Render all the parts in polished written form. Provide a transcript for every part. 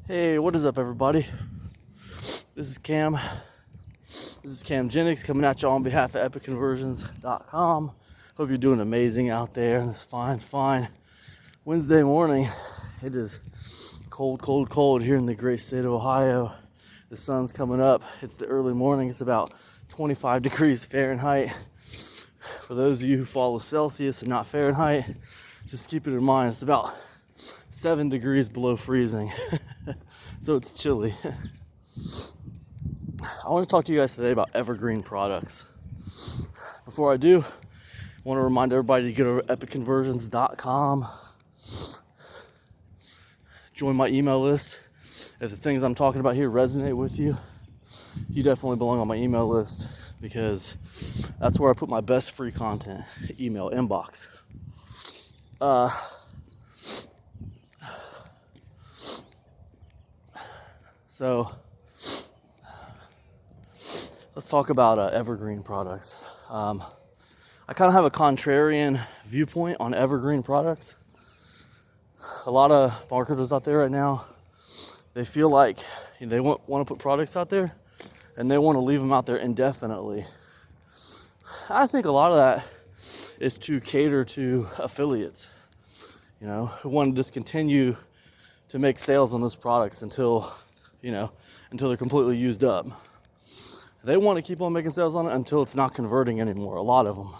Hey, what is up, everybody? This is Cam. This is Cam Jennings coming at you on behalf of EpicConversions.com. Hope you're doing amazing out there on this fine Wednesday morning. It is cold here in the great state of Ohio. The sun's coming up. It's the early morning. It's about 25 degrees Fahrenheit. For those of you who follow Celsius and not Fahrenheit, just keep it in mind, it's about 7 degrees below freezing. So it's chilly. I want to talk to you guys today about Evergreen products. Before I do, I want to remind everybody to get over to EpicConversions.com. Join my email list. If the things I'm talking about here resonate with you, you definitely belong on my email list because that's where I put my best free content. Email inbox. So let's talk about Evergreen products. I kind of have a contrarian viewpoint on Evergreen products. A lot of marketers out there right now, they feel like they want to put products out there and they want to leave them out there indefinitely. I think a lot of that is to cater to affiliates, who want to just continue to make sales on those products until they're completely used up. They want to keep on making sales on it until it's not converting anymore, a lot of them.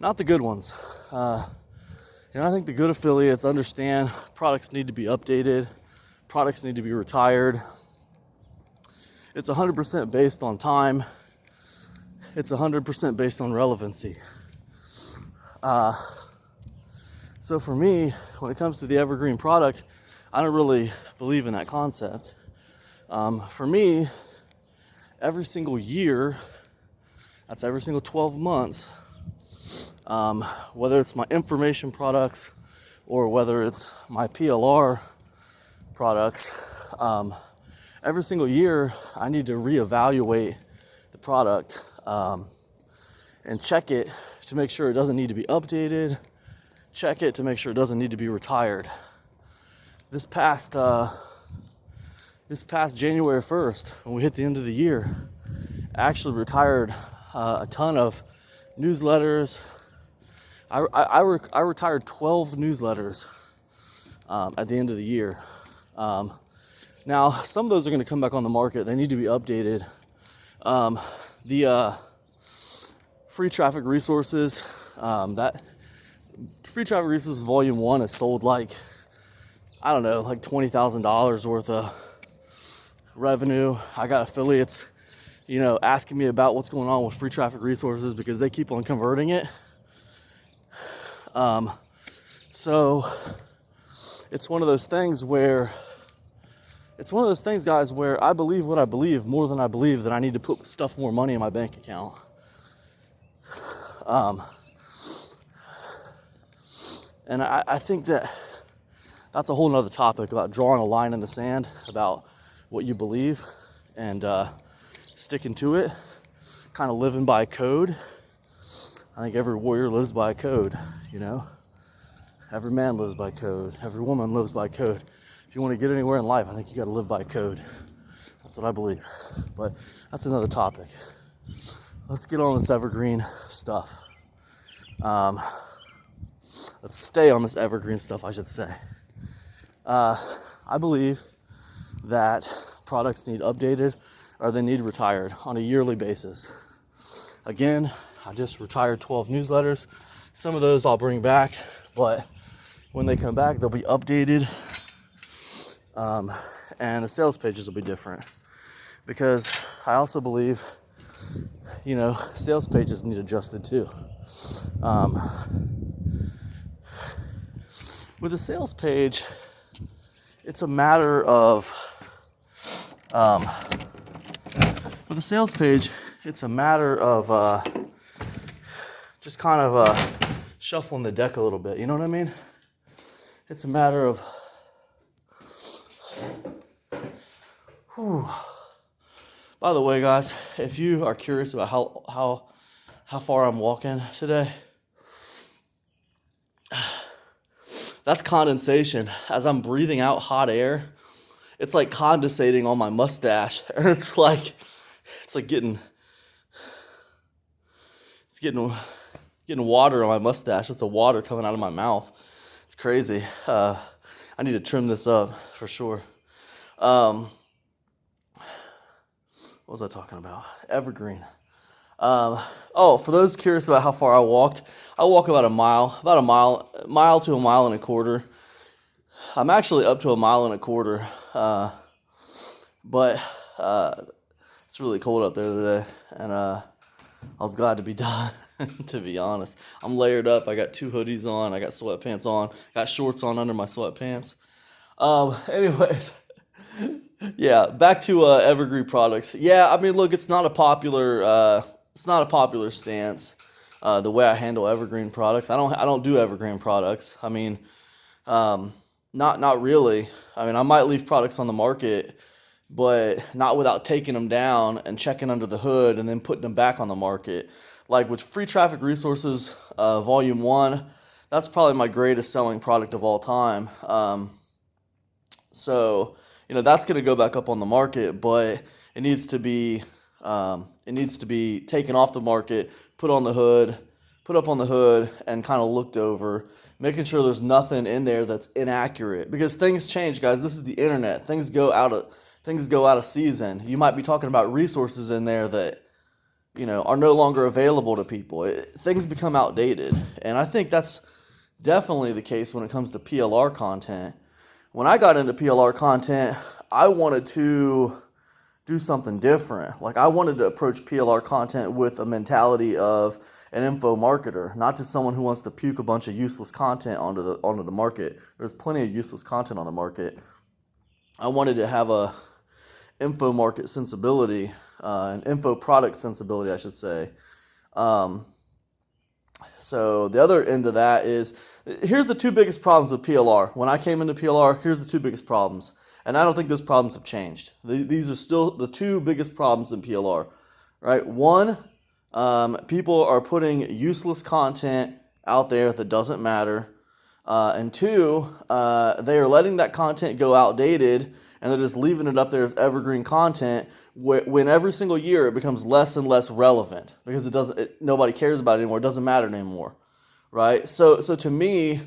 Not the good ones. I think the good affiliates understand products need to be updated, products need to be retired. It's 100% based on time. It's 100% based on relevancy. So for me, when it comes to the Evergreen product, I don't really believe in that concept. For me, every single year, that's every single 12 months, whether it's my information products or whether it's my PLR products, every single year I need to reevaluate the product and check it to make sure it doesn't need to be updated, check it to make sure it doesn't need to be retired. This past January 1st, when we hit the end of the year, I actually retired a ton of newsletters. I retired 12 newsletters at the end of the year. Now, some of those are going to come back on the market. They need to be updated. The free traffic resources, that free traffic resources volume 1 is sold like $20,000 worth of revenue. I got affiliates, asking me about what's going on with free traffic resources because they keep on converting it. So it's one of those things, guys, where I believe what I believe more than I believe that I need to put more money in my bank account. And I think that's a whole nother topic about drawing a line in the sand about what you believe and sticking to it, kind of living by code. I think every warrior lives by code, Every man lives by code. Every woman lives by code. If you want to get anywhere in life, I think you got to live by code. That's what I believe. But that's another topic. Let's get on this Evergreen stuff. Let's stay on this Evergreen stuff, I should say. I believe that products need updated or they need retired on a yearly basis. Again, I just retired 12 newsletters. Some of those I'll bring back, but when they come back, they'll be updated. And the sales pages will be different. Because I also believe, sales pages need adjusted too. With a sales page, it's a matter of, just kind of shuffling the deck a little bit. You know what I mean? It's a matter of, By the way, guys, if you are curious about how far I'm walking today, That's condensation. As I'm breathing out hot air, it's like condensating on my mustache. And it's like getting water on my mustache. It's the water coming out of my mouth. It's crazy. I need to trim this up for sure. Um, what was I talking about? Evergreen. For those curious about how far I walk about a mile to a mile and a quarter. I'm actually up to a mile and a quarter, but it's really cold up there today, and I was glad to be done. To be honest, I'm layered up. I got 2 hoodies on. I got sweatpants on. Got shorts on under my sweatpants. Anyways, yeah, back to Evergreen products. Yeah, I mean, look, it's not a popular stance. The way I handle Evergreen products, I don't do Evergreen products. I mean, not really. I mean, I might leave products on the market, but not without taking them down and checking under the hood and then putting them back on the market. Like with Free Traffic Resources, Volume 1, that's probably my greatest selling product of all time. So, that's going to go back up on the market, but it needs to be taken off the market, put on the hood, put up on the hood, and kind of looked over, making sure there's nothing in there that's inaccurate. Because things change, guys. This is the internet. Things go out of season. You might be talking about resources in there that are no longer available to people. Things become outdated, and I think that's definitely the case when it comes to PLR content. When I got into PLR content, I wanted to do something different. Like, I wanted to approach PLR content with a mentality of an info marketer, not just someone who wants to puke a bunch of useless content onto the market. There's plenty of useless content on the market. I wanted to have a info market sensibility, an info product sensibility, I should say. So the other end of that is, here's the 2 biggest problems with PLR. When I came into PLR, here's the 2 biggest problems. And I don't think those problems have changed. These are still the 2 biggest problems in PLR, right? One, people are putting useless content out there that doesn't matter. And 2, they are letting that content go outdated, and they're just leaving it up there as evergreen content when every single year it becomes less and less relevant because nobody cares about it anymore. It doesn't matter anymore, right? So to me,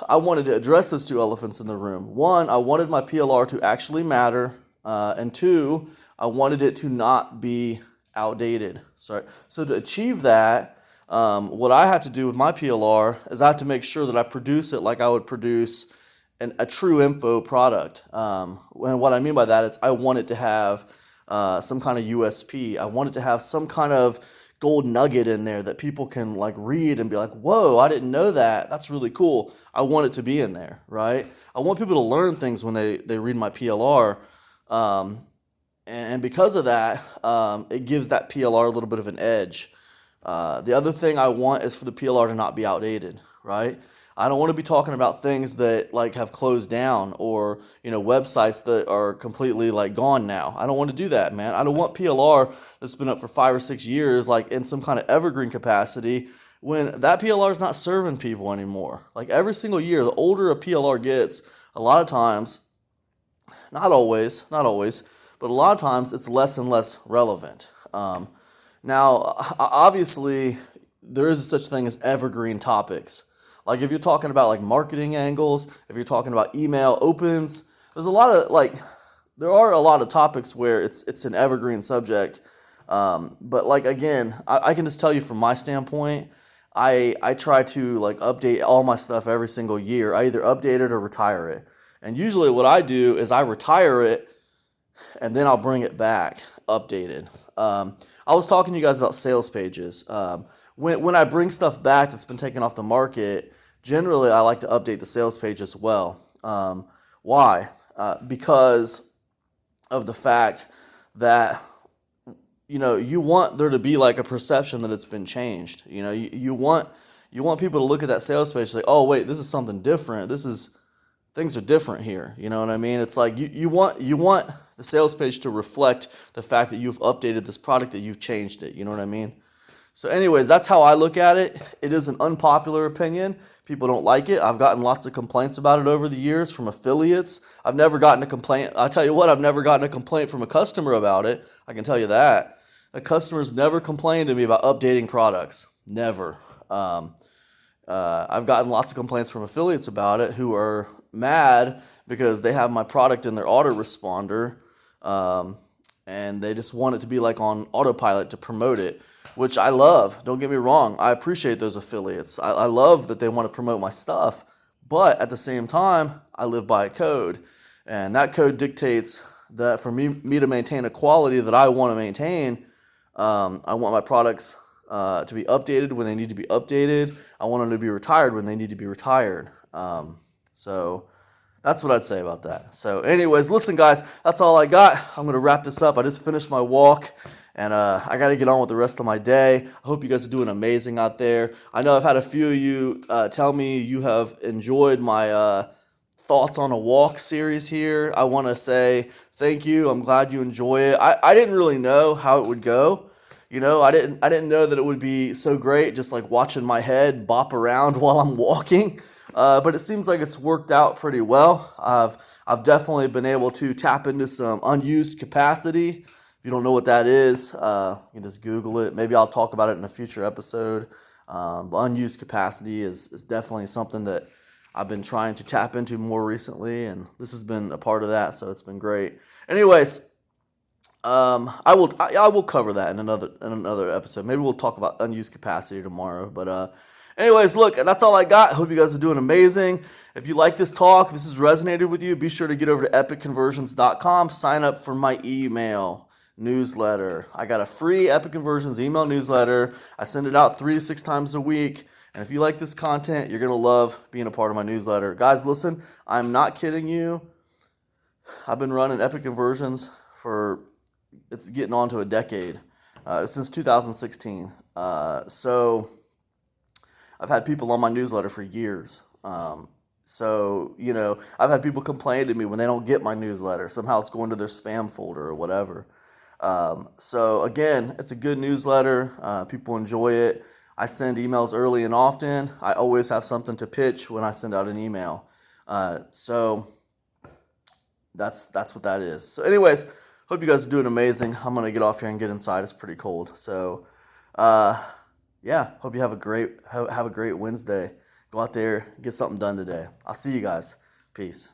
I wanted to address those 2 elephants in the room. 1, I wanted my PLR to actually matter, and 2, I wanted it to not be outdated. So to achieve that, what I have to do with my PLR is I have to make sure that I produce it like I would produce a true info product. And what I mean by that is I want it to have some kind of USP. I want it to have some kind of gold nugget in there that people can read and be like, whoa, I didn't know that. That's really cool. I want it to be in there, right? I want people to learn things when they read my PLR. And because of that, it gives that PLR a little bit of an edge. The other thing I want is for the PLR to not be outdated, right? I don't want to be talking about things that have closed down or websites that are completely gone now. I don't want to do that, man. I don't want PLR that's been up for 5 or 6 years in some kind of evergreen capacity when that PLR is not serving people anymore. Every single year, the older a PLR gets, a lot of times, not always, but a lot of times it's less and less relevant. Now, obviously, there is such thing as evergreen topics. If you're talking about marketing angles, if you're talking about email opens, there are a lot of topics where it's an evergreen subject. But again, I can just tell you from my standpoint, I try to update all my stuff every single year. I either update it or retire it. And usually what I do is I retire it and then I'll bring it back updated. I was talking to you guys about sales pages. When I bring stuff back that's been taken off the market, generally I like to update the sales page as well. Why? Because of the fact that you want there to be a perception that it's been changed. You want people to look at that sales page and say, oh wait, this is something different. Things are different here. You know what I mean? It's you want the sales page to reflect the fact that you've updated this product, that you've changed it. You know what I mean? So, anyways, that's how I look at it. It is an unpopular opinion. People don't like it. I've gotten lots of complaints about it over the years from affiliates. I've never gotten a complaint. I'll tell you what, I've never gotten a complaint from a customer about it. I can tell you that. A customer's never complained to me about updating products. Never. I've gotten lots of complaints from affiliates about it who are mad because they have my product in their autoresponder, and they just want it to be like on autopilot to promote it, which I love. Don't get me wrong. I appreciate those affiliates. I love that they want to promote my stuff, but at the same time, I live by a code, and that code dictates that for me to maintain a quality that I want to maintain, I want my products to be updated when they need to be updated. I want them to be retired when they need to be retired. So that's what I'd say about that. So anyways, listen guys, that's all I got. I'm going to wrap this up. I just finished my walk, and I got to get on with the rest of my day. I hope you guys are doing amazing out there. I know I've had a few of you tell me you have enjoyed my thoughts on a walk series here. I want to say thank you. I'm glad you enjoy it. I didn't really know how it would go. You know, I didn't know that it would be so great just like watching my head bop around while I'm walking. But it seems like it's worked out pretty well. I've definitely been able to tap into some unused capacity. If you don't know what that is, you can just Google it. Maybe I'll talk about it in a future episode. But unused capacity is definitely something that I've been trying to tap into more recently, and this has been a part of that, so it's been great. Anyways, I will cover that in another episode. Maybe we'll talk about unused capacity tomorrow. But anyways, look, that's all I got. Hope you guys are doing amazing. If you like this talk, if this has resonated with you, be sure to get over to epicconversions.com. Sign up for my email newsletter. I got a free Epic Conversions email newsletter. I send it out 3 to 6 times a week. And if you like this content, you're going to love being a part of my newsletter. Guys, listen, I'm not kidding you. I've been running Epic Conversions for, it's getting on to a decade, since 2016. So I've had people on my newsletter for years. So, you know, I've had people complain to me when they don't get my newsletter. Somehow it's going to their spam folder or whatever. So again, it's a good newsletter. People enjoy it. I send emails early and often. I always have something to pitch when I send out an email. So that's what that is. So anyways, hope you guys are doing amazing. I'm going to get off here and get inside. It's pretty cold. So yeah, hope you have a great Wednesday. Go out there, get something done today. I'll see you guys. Peace.